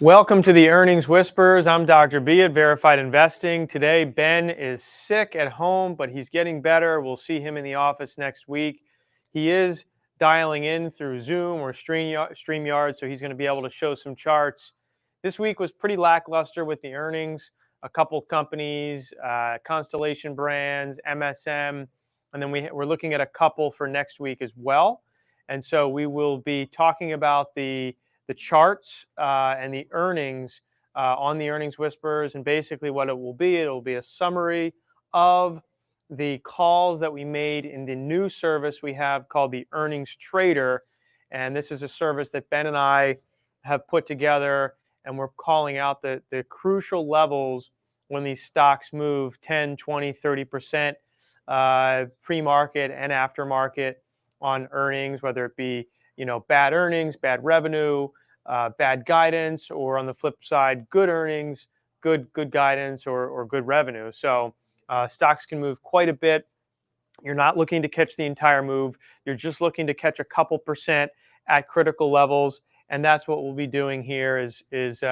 Welcome to the Earnings Whispers. I'm Dr. B at Verified Investing. Today, Ben is sick at home, but he's getting better. We'll see him in the office next week. He is dialing in through Zoom or StreamYard, so he's going to be able to show some charts. This week was pretty lackluster with the earnings. A couple companies, Constellation Brands, MSM, and then we're looking at a couple for next week as well. And so we will be talking about the charts and the earnings on the Earnings Whispers. And basically what it will be a summary of the calls that we made in the new service we have called the Earnings Trader. And this is a service that Ben and I have put together, and we're calling out the crucial levels when these stocks move 10, 20, 30% pre-market and aftermarket on earnings, whether it be bad earnings, bad revenue, bad guidance, or on the flip side, good earnings, good guidance, or good revenue. So stocks can move quite a bit. You're not looking to catch the entire move. You're just looking to catch a couple percent at critical levels, and that's what we'll be doing here is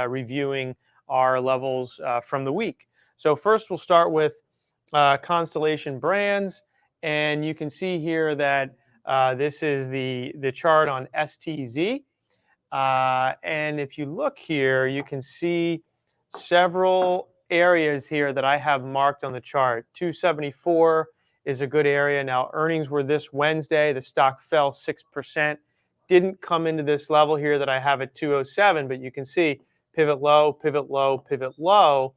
reviewing our levels from the week. So first, we'll start with Constellation Brands, and you can see here that this is the chart on STZ. And if you look here, you can see several areas here that I have marked on the chart. 274 is a good area. Now, earnings were this Wednesday. The stock fell 6%. Didn't come into this level here that I have at 207, but you can see pivot low, pivot low, pivot low.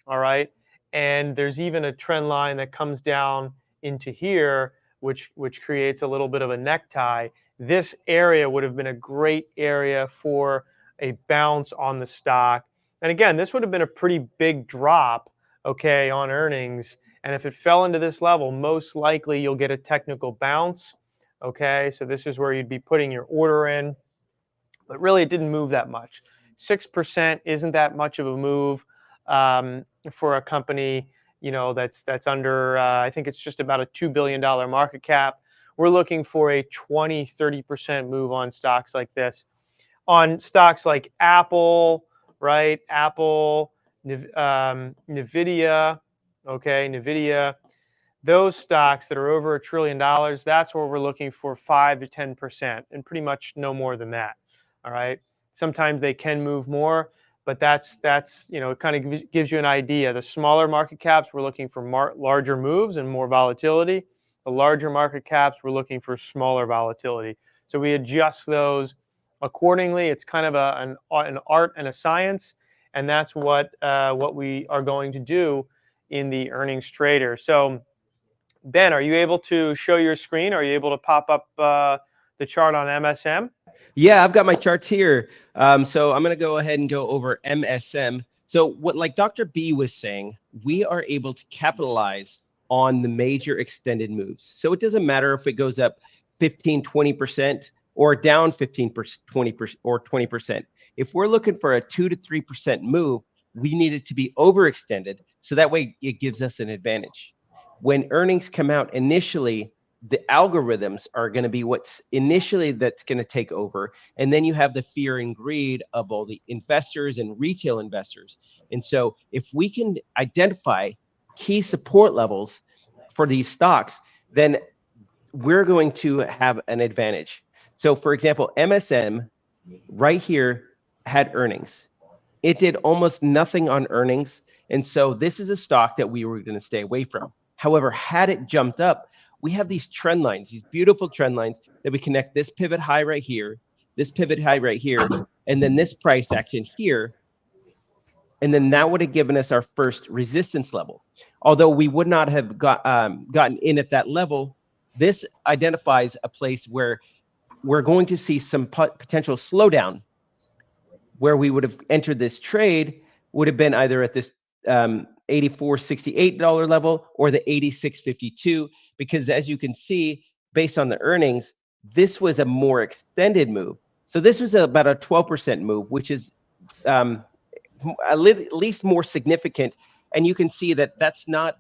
All right. And there's even a trend line that comes down into here, which creates a little bit of a necktie. This area would have been a great area for a bounce on the stock. And again, this would have been a pretty big drop, okay, on earnings. And if it fell into this level, most likely you'll get a technical bounce, okay? So this is where you'd be putting your order in. But really, it didn't move that much. 6% isn't that much of a move for a company, that's under, I think it's just about a $2 billion market cap. We're looking for a 20, 30% move on stocks like this. On stocks like Apple, right? Apple, NVIDIA, okay, NVIDIA, those stocks that are over $1 trillion, that's where we're looking for 5 to 10%, and pretty much no more than that. All right. Sometimes they can move more, but that's it kind of gives you an idea. The smaller market caps, we're looking for larger moves and more volatility. The larger market caps, we're looking for smaller volatility. So we adjust those accordingly. It's kind of an art and a science, and that's what we are going to do in the Earnings Trader. So, Ben, are you able to show your screen? Are you able to pop up the chart on MSM? Yeah, I've got my charts here. So I'm going to go ahead and go over MSM. So like Dr. B was saying, we are able to capitalize on the major extended moves. So it doesn't matter if it goes up 15, 20% or down 15%, 20% or 20%. If we're looking for a 2 to 3% move, we need it to be overextended. So that way it gives us an advantage. When earnings come out initially, the algorithms are going to be what's initially that's going to take over. And then you have the fear and greed of all the investors and retail investors. And so if we can identify key support levels for these stocks, then we're going to have an advantage. So for example, MSM right here had earnings. It did almost nothing on earnings. And so this is a stock that we were going to stay away from. However, had it jumped up, we have these trend lines, these beautiful trend lines that we connect this pivot high right here, this pivot high right here, and then this price action here. And then that would have given us our first resistance level. Although we would not have gotten in at that level, this identifies a place where we're going to see some potential slowdown, where we would have entered this trade would have been either at this $84.68 level or the $86.52, because as you can see, based on the earnings, this was a more extended move. So this was about a 12% move, which is at least more significant. And you can see that that's not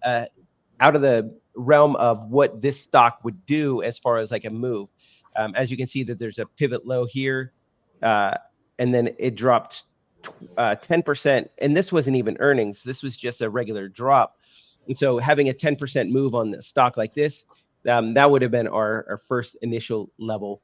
out of the realm of what this stock would do as far as like a move. As you can see that there's a pivot low here, and then it dropped 10%, and this wasn't even earnings. This was just a regular drop. And so having a 10% move on the stock like this, that would have been our first initial level.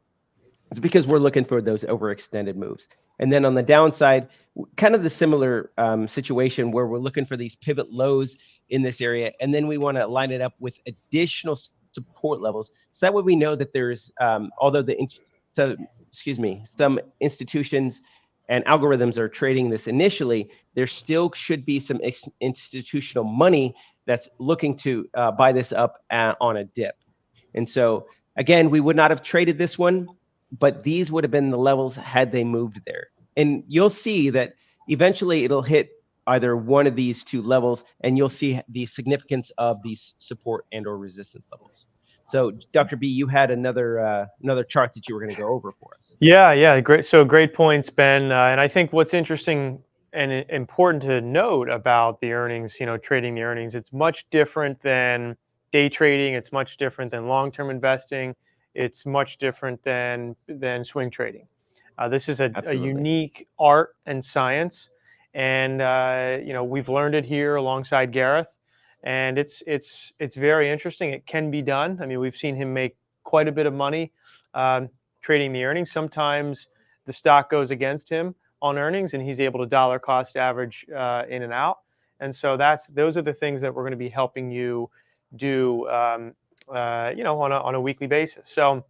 It's because we're looking for those overextended moves. And then on the downside, kind of the similar situation where we're looking for these pivot lows in this area, and then we want to line it up with additional support levels. So that way we know that there's, although some institutions and algorithms are trading this initially, there still should be some institutional money that's looking to buy this up on a dip. And so again, we would not have traded this one, but these would have been the levels had they moved there. And you'll see that eventually it'll hit either one of these two levels, and you'll see the significance of these support and or resistance levels. So Dr. B, you had another chart that you were going to go over for us. Yeah, great. So great points, Ben. And I think what's interesting and important to note about the earnings, trading the earnings, it's much different than day trading. It's much different than long-term investing. It's much different than swing trading. This is a unique art and science, and we've learned it here alongside Gareth, and it's very interesting. It can be done. I mean, we've seen him make quite a bit of money trading the earnings. Sometimes the stock goes against him on earnings, and he's able to dollar cost average in and out. And so those are the things that we're going to be helping you do, on a weekly basis. So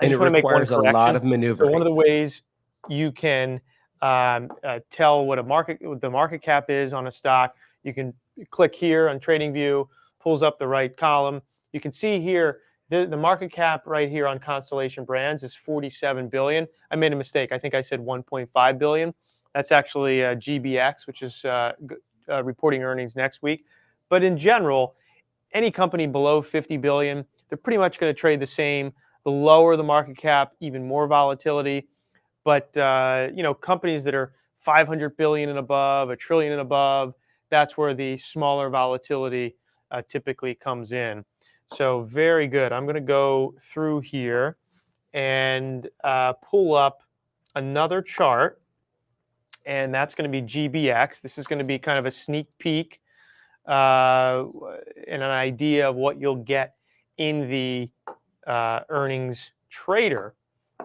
I just want to make one correction. A lot of maneuvering. So one of the ways you can tell what the market cap is on a stock, you can click here on TradingView, pulls up the right column. You can see here the market cap right here on Constellation Brands is 47 billion. I made a mistake. I think I said 1.5 billion. That's actually GBX, which is reporting earnings next week. But in general, any company below 50 billion, they're pretty much going to trade the same. The lower the market cap, even more volatility. But companies that are 500 billion and above, a trillion and above, that's where the smaller volatility typically comes in. So very good. I'm going to go through here and pull up another chart, and that's going to be GBX. This is going to be kind of a sneak peek and an idea of what you'll get in the earnings trader.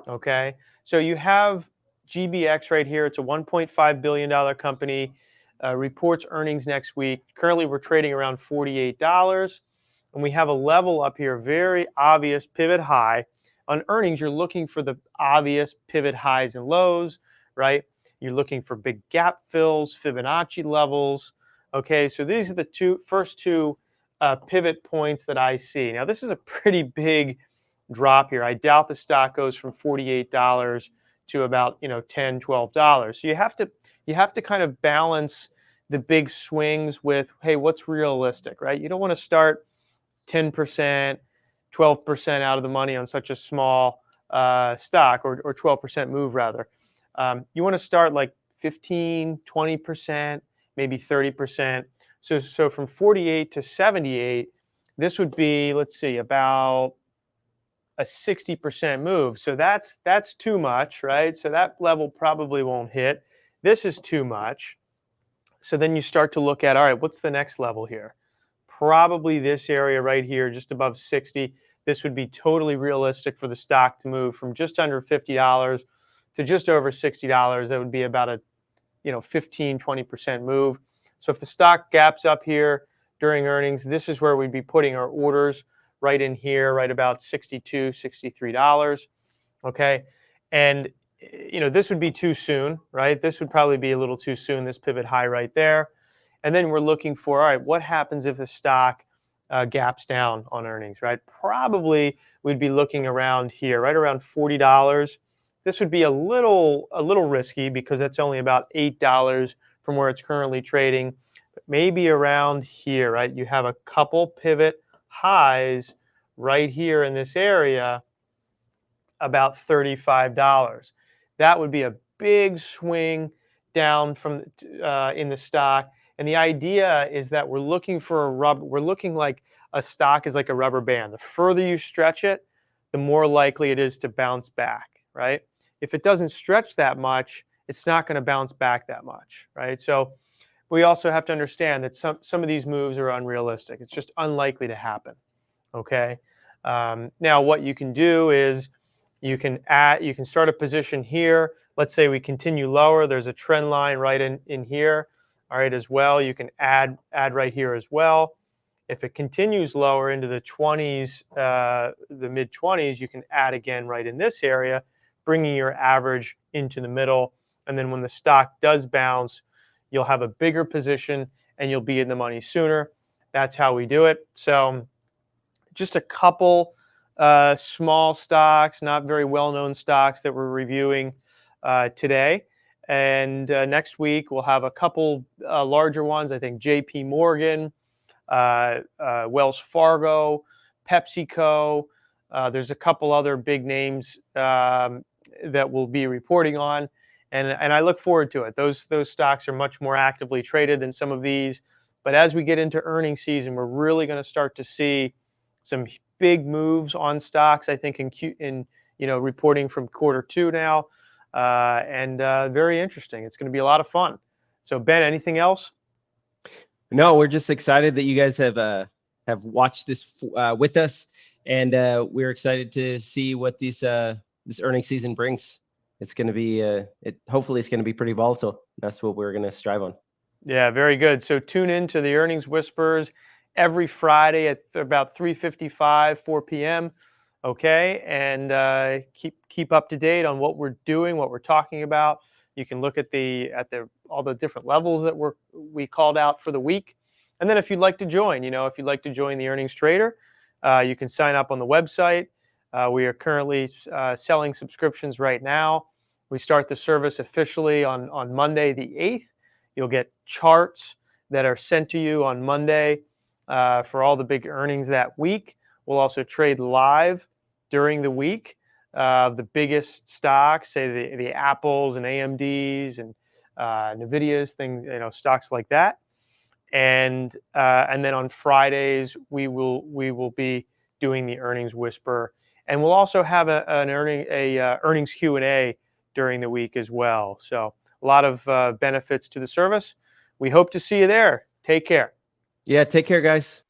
Okay, so you have GBX right here. It's a $1.5 billion company, reports earnings next week. Currently, we're trading around $48. And we have a level up here, very obvious pivot high. On earnings, you're looking for the obvious pivot highs and lows, right? You're looking for big gap fills, Fibonacci levels. Okay, so these are the first two pivot points that I see. Now, this is a pretty big drop here. I doubt the stock goes from $48 to about $10, $12. So you have to kind of balance the big swings with, hey, what's realistic, right? You don't want to start 10%, 12% out of the money on such a small stock, or 12% move rather. You want to start like 15, 20%, maybe 30%. So from 48 to 78, this would be, let's see, about a 60% move. So that's too much, right? So that level probably won't hit. This is too much. So then you start to look at, all right, what's the next level here? Probably this area right here, just above 60. This would be totally realistic for the stock to move from just under $50 to just over $60. That would be about a 15, 20% move. So if the stock gaps up here during earnings, this is where we'd be putting our orders, right in here, right about $62, $63. Okay. And this would be too soon, right? This would probably be a little too soon, this pivot high right there. And then we're looking for, all right, what happens if the stock gaps down on earnings, right? Probably we'd be looking around here, right around $40. This would be a little risky because that's only about $8 from where it's currently trading. But maybe around here, right? You have a couple pivot highs right here in this area, about $35. That would be a big swing down from in the stock. And the idea is that we're looking for we're looking like a stock is like a rubber band. The further you stretch it, the more likely it is to bounce back, right? If it doesn't stretch that much it's not going to bounce back that much, right? So we also have to understand that some of these moves are unrealistic. It's just unlikely to happen. Okay. Now, what you can do is you can start a position here. Let's say we continue lower. There's a trend line right in here. All right, as well. You can add right here as well. If it continues lower into the 20s, the mid 20s, you can add again right in this area, bringing your average into the middle. And then when the stock does bounce, you'll have a bigger position and you'll be in the money sooner. That's how we do it. So just a couple small stocks, not very well-known stocks that we're reviewing today. And next week we'll have a couple larger ones. I think J.P. Morgan, Wells Fargo, PepsiCo. There's a couple other big names that we'll be reporting on, and I look forward to it. Those stocks are much more actively traded than some of these. But as we get into earnings season, we're really going to start to see some big moves on stocks. I think in reporting from quarter 2 now, and very interesting. It's going to be a lot of fun. So Ben, anything else? No, we're just excited that you guys have watched this with us, and we're excited to see what this earnings season brings. It's going to be hopefully it's going to be pretty volatile. That's what we're going to strive on. Yeah, very good. So tune in to the Earnings Whispers every Friday at about 3:55, 4 p.m. Okay, and keep up to date on what we're doing, what we're talking about. You can look at all the different levels that we called out for the week. And then if you'd like to join, if you'd like to join the Earnings Trader, you can sign up on the website. We are currently selling subscriptions right now. We start the service officially on Monday the 8th. You'll get charts that are sent to you on Monday for all the big earnings that week. We'll also trade live during the week. The biggest stocks, say the Apples and AMDs and Nvidias, things, stocks like that. And then on Fridays we will be doing the Earnings Whisper, and we'll also have an earnings Q&A during the week as well. So a lot of benefits to the service. We hope to see you there. Take care. Yeah, take care, guys.